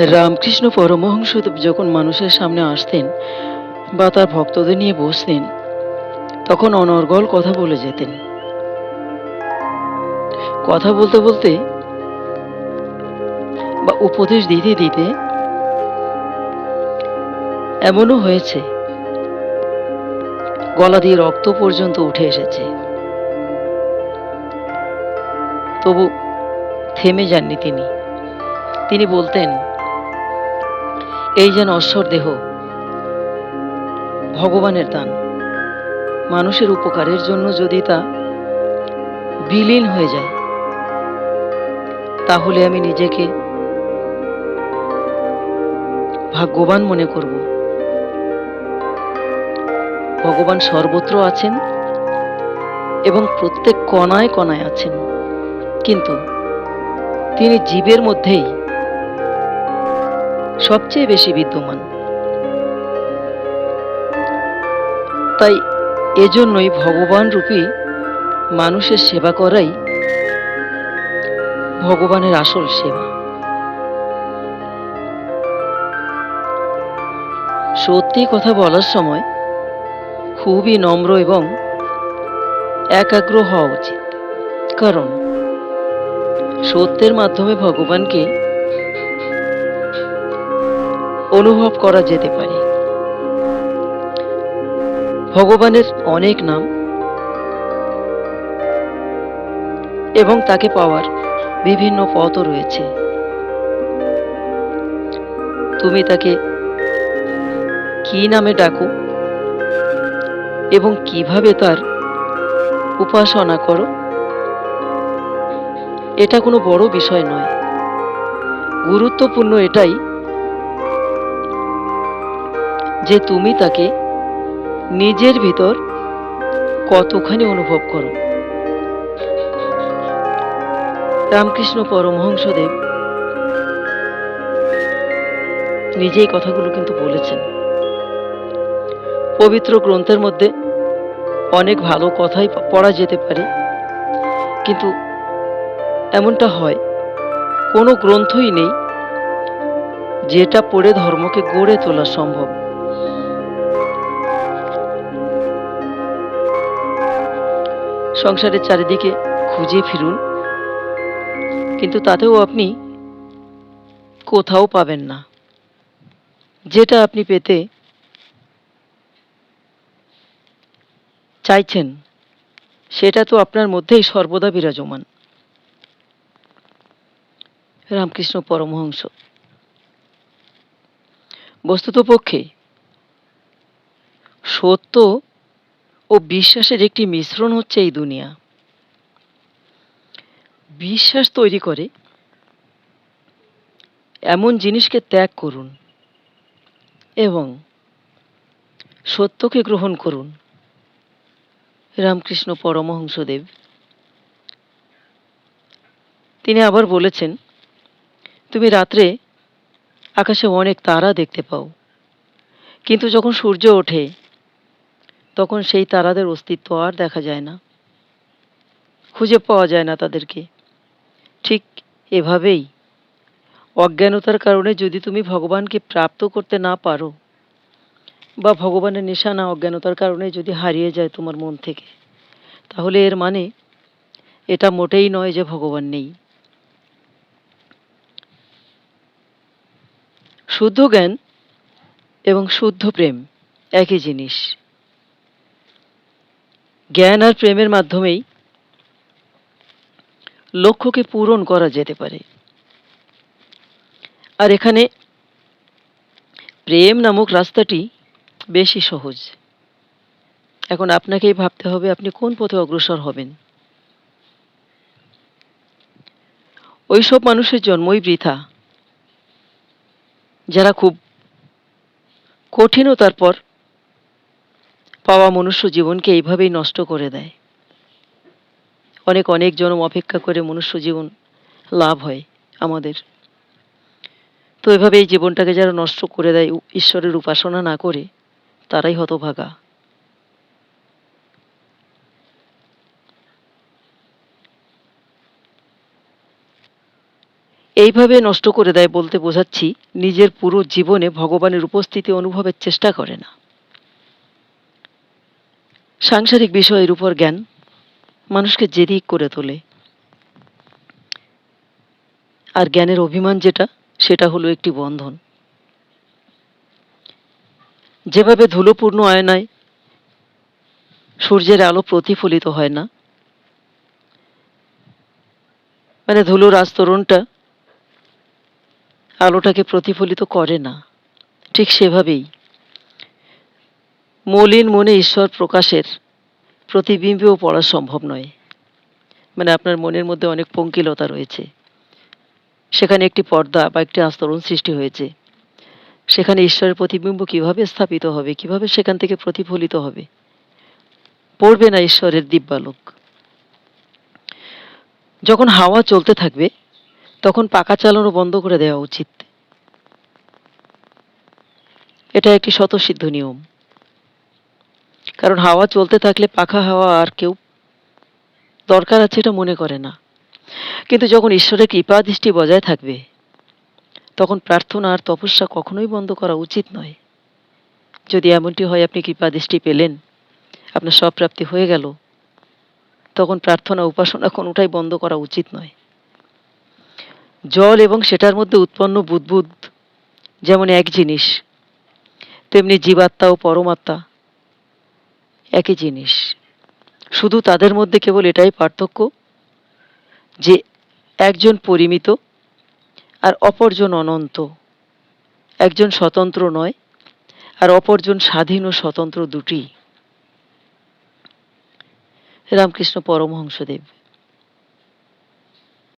রামকৃষ্ণ পরমহংসদেব যখন মানুষের সামনে আসতেন বা তার ভক্তদের নিয়ে বসতেন, তখন অনর্গল কথা বলে যেতেন। কথা বলতে বলতে বা উপদেশ দিতে দিতে এমনও হয়েছে গলা দিয়ে রক্ত পর্যন্ত উঠে এসেছে, তবু থেমে যাননি তিনি। তিনি বলতেন, এই যে নশ্বর দেহ ভগবানের দান, মানুষের উপকারের জন্য যদি তা বিলীন হয়ে যায়, তাহলে আমি নিজেকে ভাগ্যবান মনে করব। ভগবান সর্বত্র আছেন এবং প্রত্যেক কণায় কণায় আছেন, কিন্তু তিনি জীবের মধ্যেই সবচেয়ে বেশি বিদ্যমান। তাই এজন্যই ভগবান রূপী মানুষের সেবা করাই ভগবানের আসল সেবা। সত্যি কথা বলার সময় খুবই নম্র এবং একাগ্র হওয়া উচিত, কারণ সত্যের মাধ্যমে ভগবানকে অনুভব করা যেতে পারে। ভগবানের অনেক নাম এবং তাকে পাওয়ার বিভিন্ন পথও রয়েছে। তুমি তাকে কি নামে ডাকো এবং কিভাবে তার উপাসনা করো, এটা কোনো বড় বিষয় নয়। গুরুত্বপূর্ণ এটাই যে তুমি তাকে নিজের ভিতর কতখানি অনুভব করো। রামকৃষ্ণ পরমহংসদেব নিজেই কথাগুলো কিন্তু বলেছেন। পবিত্র গ্রন্থের মধ্যে অনেক ভালো কথাই পড়া যেতে পারে, কিন্তু এমনটা হয় কোনো গ্রন্থই নেই যেটা পড়ে ধর্মকে গড়ে তোলা সম্ভব। সংসারের চারিদিকে খুঁজে ফিরুন, কিন্তু তাতেও আপনি কোথাও পাবেন না যেটা আপনি পেতে চাইছেন। সেটা তো আপনার মধ্যেই সর্বদা বিরাজমান। রামকৃষ্ণ পরমহংস। বস্তুতপক্ষে সত্য ও বিশ্বাসের একটি মিশ্রণ হচ্ছে এই দুনিয়া। বিশ্বাস তৈরি করে এমন জিনিসকে ত্যাগ করুন এবং সত্যকে গ্রহণ করুন। রামকৃষ্ণ পরমহংসদেব তিনি আবার বলেছেন, তুমি রাত্রে আকাশে অনেক তারা দেখতে পাও, কিন্তু যখন সূর্য ওঠে তখন সেই তারাদের অস্তিত্ব আর দেখা যায় না, খুঁজে পাওয়া যায় না তাদেরকে। ঠিক এভাবেই অজ্ঞানতার কারণে যদি তুমি ভগবানকে প্রাপ্ত করতে না পারো, বা ভগবানের নিশানা অজ্ঞানতার কারণে যদি হারিয়ে যায় তোমার মন থেকে, তাহলে এর মানে এটা মোটেই নয় যে ভগবান নেই। শুদ্ধ জ্ঞান এবং শুদ্ধ প্রেম একই জিনিস। জ্ঞান আর প্রেমের মাধ্যমেই লক্ষ্যকে পূরণ করা যেতে পারে। আর এখানে প্রেম নামক রাস্তাটি বেশি সহজ। এখন আপনাকেই ভাবতে হবে আপনি কোন পথে অগ্রসর হবেন। ওইসব মানুষের জন্মই বৃথা যারা খুব কঠিনতার পর পাওয়া মনুষ্য জীবনকে এইভাবেই নষ্ট করে দেয়। অনেক অনেক জন্ম অপেক্ষা করে মনুষ্য জীবন লাভ হয় আমাদের। তো এভাবে এই জীবনটাকে যারা নষ্ট করে দেয় ঈশ্বরের উপাসনা না করে, তারাই হতভাগা। এইভাবে নষ্ট করে দেয় বলতে বোঝাচ্ছি নিজের পুরো জীবনে ভগবানের উপস্থিতি অনুভবের চেষ্টা করে না। সাংসারিক বিষয়ের উপর জ্ঞান মানুষকে জেদি করে তোলে। আর জ্ঞানের অভিমান যেটা, সেটা হলো একটি বন্ধন। যেভাবে ধুলোপূর্ণ আয়নায় সূর্যের আলো প্রতিফলিত হয় না, মানে ধুলোর আস্তরণটা আলোটাকে প্রতিফলিত করে না, ঠিক সেভাবেই মলিন মনে ঈশ্বর প্রকাশের প্রতিবিম্বও পড়া সম্ভব নয়। মানে আপনার মনের মধ্যে অনেক পঙ্কিলতা রয়েছে, সেখানে একটি পর্দা বা একটি আস্তরণ সৃষ্টি হয়েছে, সেখানে ঈশ্বরের প্রতিবিম্ব কিভাবে স্থাপিত হবে, কিভাবে সেখান থেকে প্রতিফলিত হবে? পড়বে না ঈশ্বরের দিব্যালোক। যখন হাওয়া চলতে থাকবে তখন পাখা চালানো বন্ধ করে দেওয়া উচিত। এটা একটি স্বতঃসিদ্ধ নিয়ম। কারণ হাওয়া চলতে থাকলে পাখা হাওয়া আর কেউ দরকার আছে এটা মনে করে না। কিন্তু যখন ঈশ্বরের কৃপা দৃষ্টি বজায় থাকবে তখন প্রার্থনা আর তপস্যা কখনোই বন্ধ করা উচিত নয়। যদি এমনটি হয় আপনি কৃপা দৃষ্টি পেলেন, আপনার সব প্রাপ্তি হয়ে গেল, তখন প্রার্থনা উপাসনা কোনোটাই বন্ধ করা উচিত নয়। জল এবং সেটার মধ্যে উৎপন্ন বুদ্বুদ যেমন এক জিনিস, তেমনি জীবাত্মা ও পরমাত্মা একই জিনিস। শুধু তাদের মধ্যে কেবল এটাই পার্থক্য যে একজন পরিমিত আর অপরজন অনন্ত, একজন স্বতন্ত্র নয় আর অপরজন স্বাধীন ও স্বতন্ত্র, দুটি। রামকৃষ্ণ পরমহংসদেব।